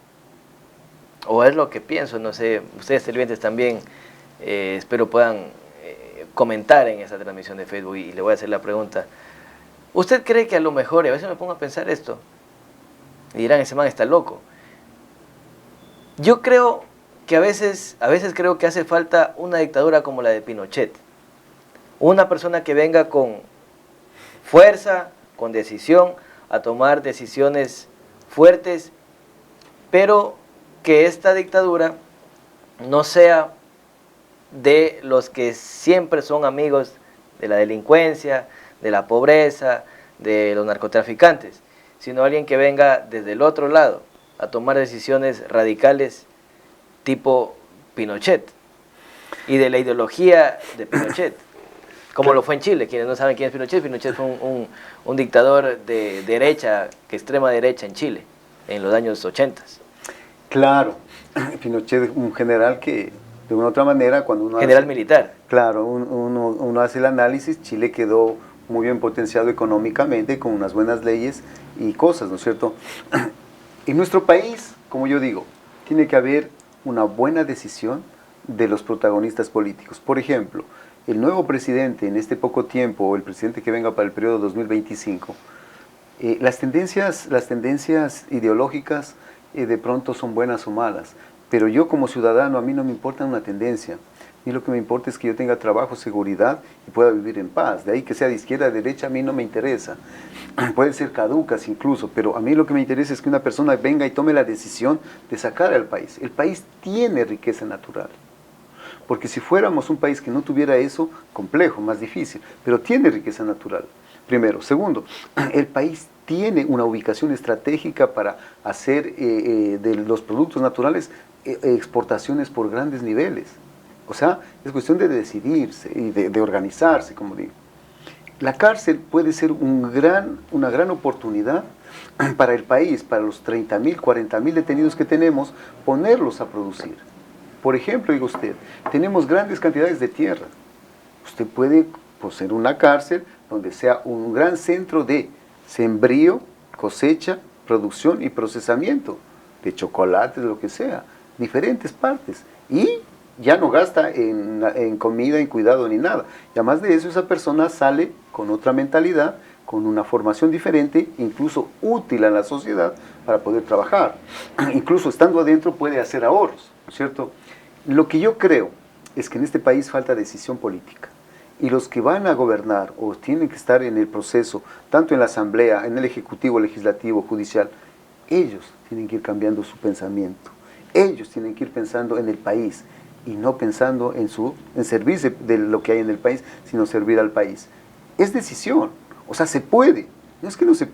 o es lo que pienso, no sé, ustedes televidentes también, espero puedan comentar en esa transmisión de Facebook y le voy a hacer la pregunta. ¿Usted cree que a lo mejor, y a veces me pongo a pensar esto, y dirán, ese man está loco? Yo creo que a veces creo que hace falta una dictadura como la de Pinochet. Una persona que venga con fuerza, con decisión, a tomar decisiones fuertes, pero que esta dictadura no sea de los que siempre son amigos de la delincuencia, de la pobreza, de los narcotraficantes, sino alguien que venga desde el otro lado a tomar decisiones radicales tipo Pinochet y de la ideología de Pinochet, como lo fue en Chile. Quienes no saben quién es Pinochet, Pinochet fue un dictador de derecha, extrema derecha en Chile, en los años 80. Claro, Pinochet es un general que, de una u otra manera, cuando uno general militar. Claro, uno hace el análisis, Chile quedó muy bien potenciado económicamente, con unas buenas leyes y cosas, ¿no es cierto? En nuestro país, como yo digo, tiene que haber una buena decisión de los protagonistas políticos. Por ejemplo, el nuevo presidente en este poco tiempo, o el presidente que venga para el periodo 2025, las tendencias ideológicas de pronto son buenas o malas, pero yo como ciudadano, a mí no me importa una tendencia. A mí lo que me importa es que yo tenga trabajo, seguridad y pueda vivir en paz. De ahí que sea de izquierda, de derecha, a mí no me interesa. Pueden ser caducas incluso, pero a mí lo que me interesa es que una persona venga y tome la decisión de sacar al país. El país tiene riqueza natural. porque si fuéramos un país que no tuviera eso, complejo, más difícil, pero tiene riqueza natural, primero. Segundo, el país tiene una ubicación estratégica para hacer de los productos naturales exportaciones por grandes niveles. O sea, es cuestión de decidirse y de organizarse, como digo. La cárcel puede ser una gran oportunidad para el país, para los 30.000, 40.000 detenidos que tenemos, ponerlos a producir. Por ejemplo, diga usted, tenemos grandes cantidades de tierra. Usted puede poseer una cárcel donde sea un gran centro de sembrío, cosecha, producción y procesamiento de chocolates, lo que sea, diferentes partes. Y ya no gasta en comida, en cuidado ni nada. Y además de eso, esa persona sale con otra mentalidad, con una formación diferente, incluso útil a la sociedad para poder trabajar. Incluso estando adentro puede hacer ahorros, ¿no es cierto? Lo que yo creo es que en este país falta decisión política. Y los que van a gobernar o tienen que estar en el proceso, tanto en la asamblea, en el ejecutivo, legislativo, judicial, ellos tienen que ir cambiando su pensamiento. Ellos tienen que ir pensando en el país y no pensando en servirse de lo que hay en el país, sino servir al país. Es decisión, o sea, se puede, no es que no se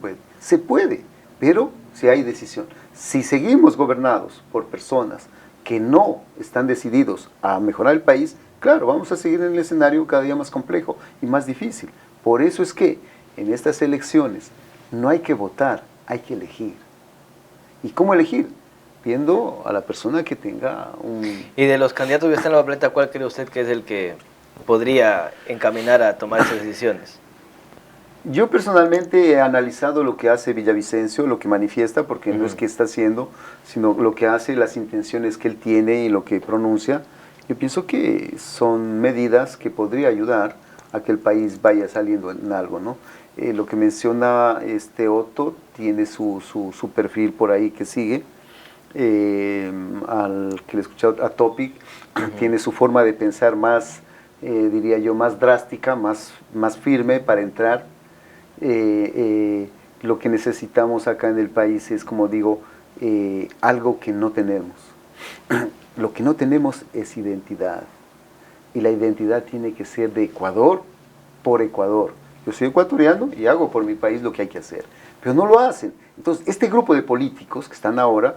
puede, pero si hay decisión. Si seguimos gobernados por personas que no están decididos a mejorar el país, claro, vamos a seguir en el escenario cada día más complejo y más difícil. Por eso es que en estas elecciones no hay que votar, hay que elegir. ¿Y cómo elegir? Viendo a la persona que tenga un... Y de los candidatos que están en la papeleta, ¿cuál cree usted que es el que podría encaminar a tomar esas decisiones? Yo personalmente he analizado lo que hace Villavicencio, lo que manifiesta, porque no es que está haciendo, sino lo que hace, las intenciones que él tiene y lo que pronuncia. Yo pienso que son medidas que podría ayudar a que el país vaya saliendo en algo, ¿no? Lo que menciona Otto tiene su perfil por ahí que sigue. Al que le he escuchado, a Topic, tiene su forma de pensar más, diría yo, más drástica, más firme para entrar. Lo que necesitamos acá en el país es, como digo, algo que no tenemos. Lo que no tenemos es identidad. Y la identidad tiene que ser de Ecuador por Ecuador. Yo soy ecuatoriano y hago por mi país lo que hay que hacer. Pero no lo hacen. Entonces, este grupo de políticos que están ahora,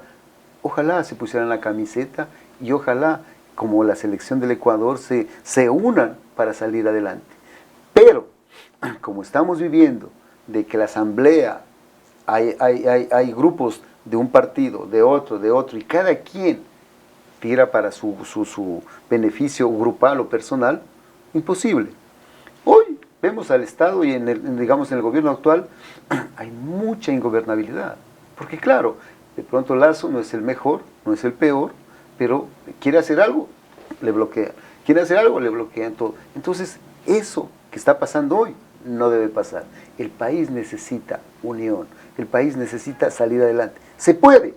ojalá se pusieran la camiseta y ojalá, como la selección del Ecuador, se unan para salir adelante. Pero, como estamos viviendo, de que la asamblea hay grupos de un partido, de otro, y cada quien tira para su beneficio grupal o personal, imposible. Hoy vemos al Estado y digamos en el gobierno actual hay mucha ingobernabilidad, porque claro, de pronto Lazo no es el mejor, no es el peor, pero quiere hacer algo, le bloquea, quiere hacer algo, le bloquean todo. Entonces, eso que está pasando hoy no debe pasar. El país necesita unión, el país necesita salir adelante. Se puede,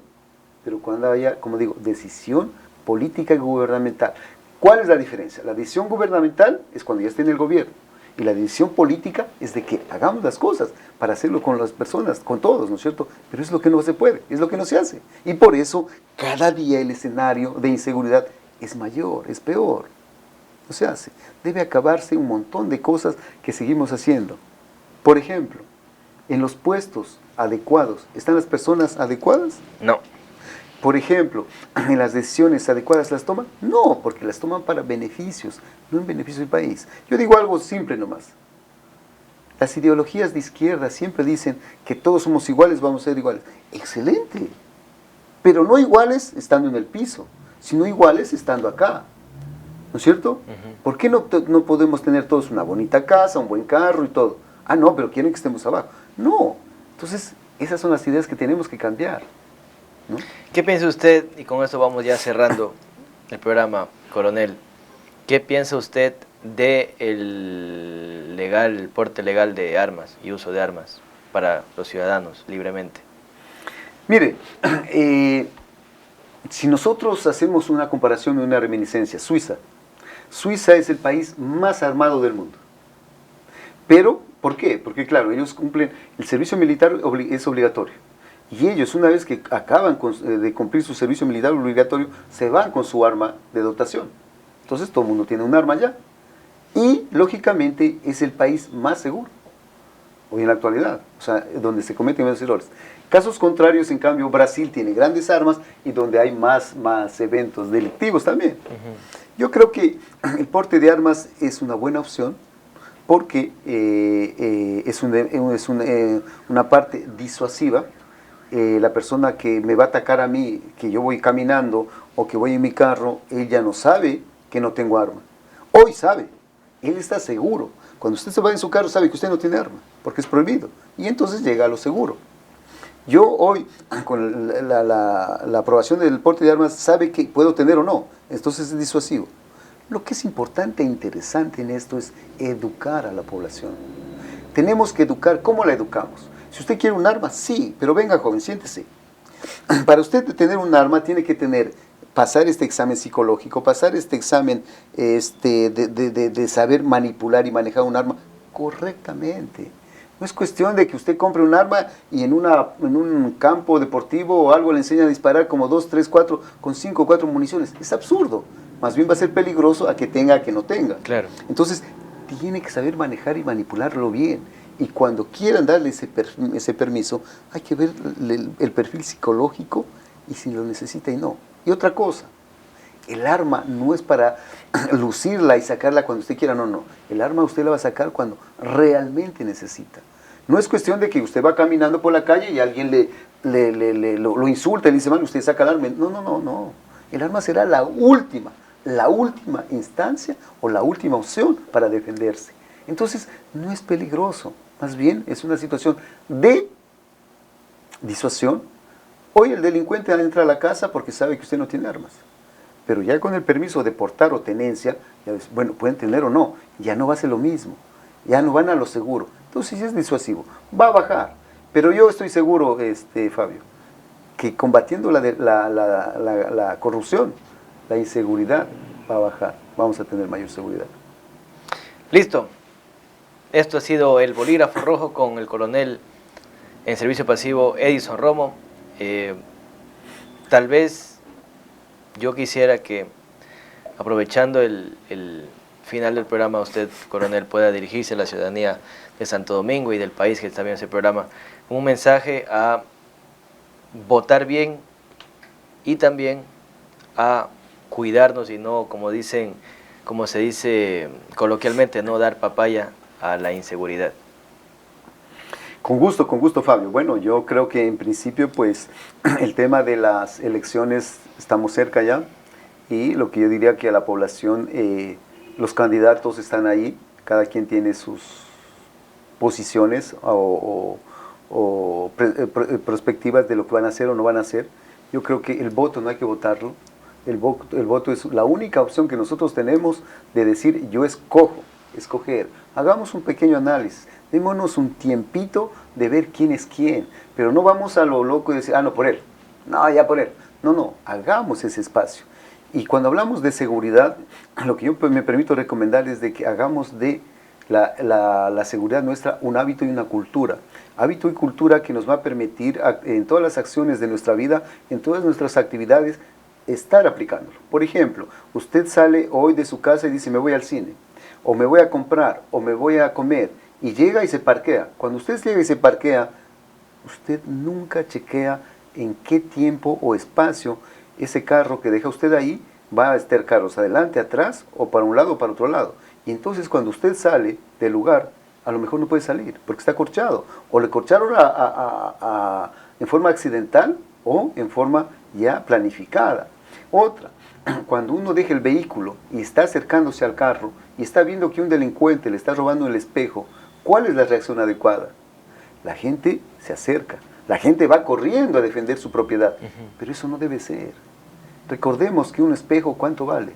pero cuando haya, como digo, decisión política y gubernamental. ¿Cuál es la diferencia? La decisión gubernamental es cuando ya esté en el gobierno, y la decisión política es de que hagamos las cosas para hacerlo con las personas, con todos, ¿no es cierto? Pero es lo que no se puede, es lo que no se hace. Y por eso, cada día el escenario de inseguridad es mayor, es peor. No se hace. Debe acabarse un montón de cosas que seguimos haciendo. Por ejemplo, en los puestos adecuados, ¿están las personas adecuadas? No. Por ejemplo, ¿en las decisiones adecuadas las toman? No, porque las toman para beneficios, no en beneficio del país. Yo digo algo simple nomás. Las ideologías de izquierda siempre dicen que todos somos iguales, vamos a ser iguales. Excelente, pero no iguales estando en el piso, sino iguales estando acá. ¿No es cierto? ¿Por qué no podemos tener todos una bonita casa, un buen carro y todo? Ah, no, pero quieren que estemos abajo. No. Entonces, esas son las ideas que tenemos que cambiar, ¿no? ¿Qué piensa usted, y con esto vamos ya cerrando el programa, coronel, qué piensa usted de el porte legal de armas y uso de armas para los ciudadanos libremente? Mire, si nosotros hacemos una comparación y una reminiscencia, Suiza es el país más armado del mundo. Pero, ¿por qué? Porque claro, ellos cumplen, el servicio militar es obligatorio. Y ellos, una vez que acaban de cumplir su servicio militar obligatorio, se van con su arma de dotación. Entonces todo el mundo tiene un arma ya. Y, lógicamente, es el país más seguro, hoy en la actualidad, o sea, donde se cometen menos errores. Casos contrarios, en cambio, Brasil tiene grandes armas y donde hay más eventos delictivos también. Yo creo que el porte de armas es una buena opción porque es una parte disuasiva. La persona que me va a atacar a mí, que yo voy caminando o que voy en mi carro, ella no sabe que no tengo arma. Hoy sabe, él está seguro. Cuando usted se va en su carro sabe que usted no tiene arma, porque es prohibido. Y entonces llega a lo seguro. Yo hoy, con la aprobación del porte de armas, sabe que puedo tener o no. Entonces es disuasivo. Lo que es importante e interesante en esto es educar a la población. Tenemos que educar. ¿Cómo la educamos? Si usted quiere un arma, sí, pero venga, joven, siéntese. Para usted tener un arma tiene que pasar este examen psicológico, pasar este examen de saber manipular y manejar un arma correctamente. No es cuestión de que usted compre un arma y en un campo deportivo o algo le enseña a disparar como 2, 3, 4, con 5 o 4 municiones. Es absurdo. Más bien va a ser peligroso a que tenga, a que no tenga. Claro. Entonces, tiene que saber manejar y manipularlo bien. Y cuando quieran darle ese permiso, hay que ver el perfil psicológico y si lo necesita y no. Y otra cosa, el arma no es para lucirla y sacarla cuando usted quiera, no. El arma usted la va a sacar cuando realmente necesita. No es cuestión de que usted va caminando por la calle y alguien lo insulta y le dice, man, usted saca el arma. No. El arma será la última instancia o la última opción para defenderse. Entonces, no es peligroso, más bien es una situación de disuasión. Hoy el delincuente entra a la casa porque sabe que usted no tiene armas, pero ya con el permiso de portar o tenencia, bueno, pueden tener o no, ya no va a ser lo mismo, ya no van a lo seguro. Entonces, si es disuasivo, va a bajar, pero yo estoy seguro, Fabio, que combatiendo la corrupción, la inseguridad va a bajar, vamos a tener mayor seguridad. Listo. Esto ha sido el Bolígrafo Rojo con el coronel en servicio pasivo Edison Romo. Tal vez yo quisiera que, aprovechando el final del programa, usted, coronel, pueda dirigirse a la ciudadanía de Santo Domingo y del país que está viendo ese programa, un mensaje a votar bien y también a cuidarnos y no, como se dice coloquialmente, no dar papaya a la inseguridad. Con gusto, Fabio. Bueno, yo creo que en principio, pues, el tema de las elecciones estamos cerca ya, y lo que yo diría que a la población, los candidatos están ahí, cada quien tiene sus posiciones o perspectivas de lo que van a hacer o no van a hacer. Yo creo que el voto no hay que votarlo. El voto es la única opción que nosotros tenemos de decir, yo escoger. Hagamos un pequeño análisis, démonos un tiempito de ver quién es quién, pero no vamos a lo loco y decir, no, por él, no, ya por él. No, hagamos ese espacio. Y cuando hablamos de seguridad, lo que yo me permito recomendar es de que hagamos de la seguridad nuestra un hábito y una cultura. Hábito y cultura que nos va a permitir en todas las acciones de nuestra vida, en todas nuestras actividades, estar aplicándolo. Por ejemplo, usted sale hoy de su casa y dice, me voy al cine, o me voy a comprar, o me voy a comer, y llega y se parquea. Cuando usted llega y se parquea, usted nunca chequea en qué tiempo o espacio ese carro que deja usted ahí va a estar carros adelante, atrás, o para un lado o para otro lado. Y entonces cuando usted sale del lugar, a lo mejor no puede salir, porque está corchado, o le corcharon en forma accidental, o en forma ya planificada. Otra, cuando uno deja el vehículo y está acercándose al carro y está viendo que un delincuente le está robando el espejo, ¿cuál es la reacción adecuada? La gente se acerca, la gente va corriendo a defender su propiedad, pero eso no debe ser. Recordemos que un espejo, ¿cuánto vale?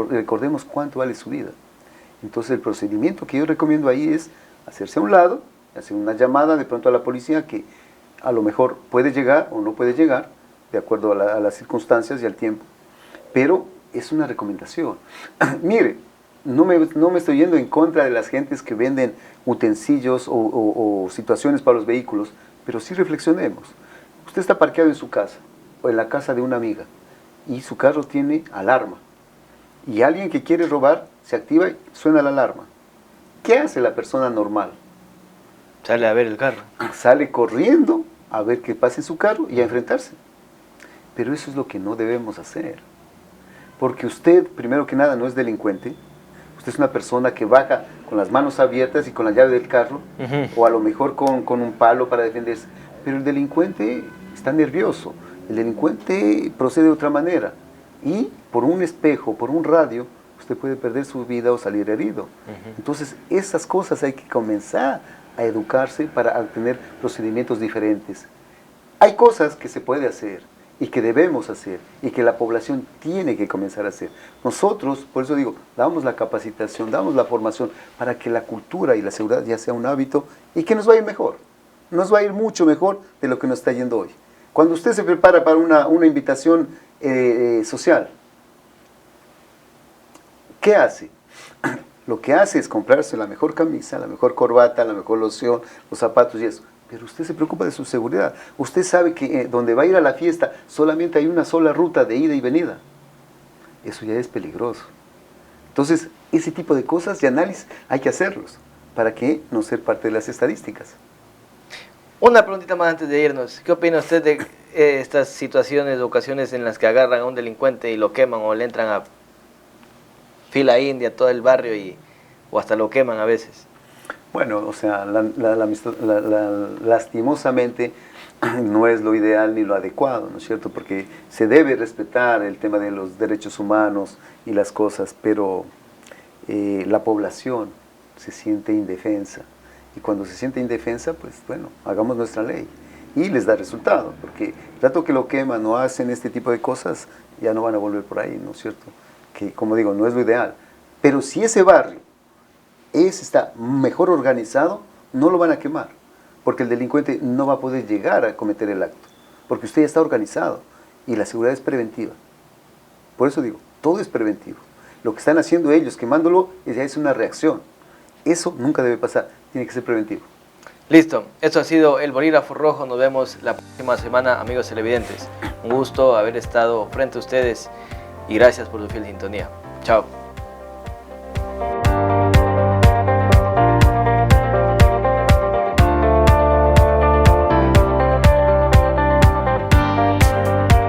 Recordemos cuánto vale su vida. Entonces el procedimiento que yo recomiendo ahí es hacerse a un lado, hacer una llamada de pronto a la policía que a lo mejor puede llegar o no puede llegar, de acuerdo a las circunstancias y al tiempo. Pero es una recomendación. Mire, no me estoy yendo en contra de las gentes que venden utensilios o situaciones para los vehículos, pero sí reflexionemos. Usted está parqueado en su casa o en la casa de una amiga y su carro tiene alarma. y alguien que quiere robar se activa y suena la alarma. ¿Qué hace la persona normal? Sale a ver el carro. Sale corriendo a ver qué pasa en su carro y a enfrentarse. Pero eso es lo que no debemos hacer. Porque usted, primero que nada, no es delincuente. Usted es una persona que baja con las manos abiertas y con la llave del carro, o a lo mejor con un palo para defenderse. Pero el delincuente está nervioso. El delincuente procede de otra manera. Y por un espejo, por un radio, usted puede perder su vida o salir herido. Entonces, esas cosas hay que comenzar a educarse para tener procedimientos diferentes. Hay cosas que se puede hacer y que debemos hacer y que la población tiene que comenzar a hacer. Nosotros, por eso digo, damos la capacitación, damos la formación para que la cultura y la seguridad ya sea un hábito y que nos va a ir mejor. Nos va a ir mucho mejor de lo que nos está yendo hoy. Cuando usted se prepara para una invitación social, ¿qué hace? Lo que hace es comprarse la mejor camisa, la mejor corbata, la mejor loción, los zapatos y eso. Pero usted se preocupa de su seguridad. Usted sabe que donde va a ir a la fiesta solamente hay una sola ruta de ida y venida. Eso ya es peligroso. Entonces, ese tipo de cosas y análisis hay que hacerlos para que no ser parte de las estadísticas. Una preguntita más antes de irnos. ¿Qué opina usted de estas situaciones, ocasiones en las que agarran a un delincuente y lo queman o le entran a fila india todo el barrio o hasta lo queman a veces? Bueno, o sea, lastimosamente no es lo ideal ni lo adecuado, ¿no es cierto? Porque se debe respetar el tema de los derechos humanos y las cosas, pero la población se siente indefensa. Y cuando se siente indefensa, pues bueno, hagamos nuestra ley. Y les da resultado, porque el rato que lo queman o hacen este tipo de cosas, ya no van a volver por ahí, ¿no es cierto? Que, como digo, no es lo ideal. Pero si ese barrio está mejor organizado, no lo van a quemar, porque el delincuente no va a poder llegar a cometer el acto, porque usted ya está organizado y la seguridad es preventiva. Por eso digo, todo es preventivo. Lo que están haciendo ellos, quemándolo, ya es una reacción. Eso nunca debe pasar, tiene que ser preventivo. Listo, esto ha sido el Bolígrafo Rojo. Nos vemos la próxima semana, amigos televidentes. Un gusto haber estado frente a ustedes y gracias por su fiel sintonía. Chao.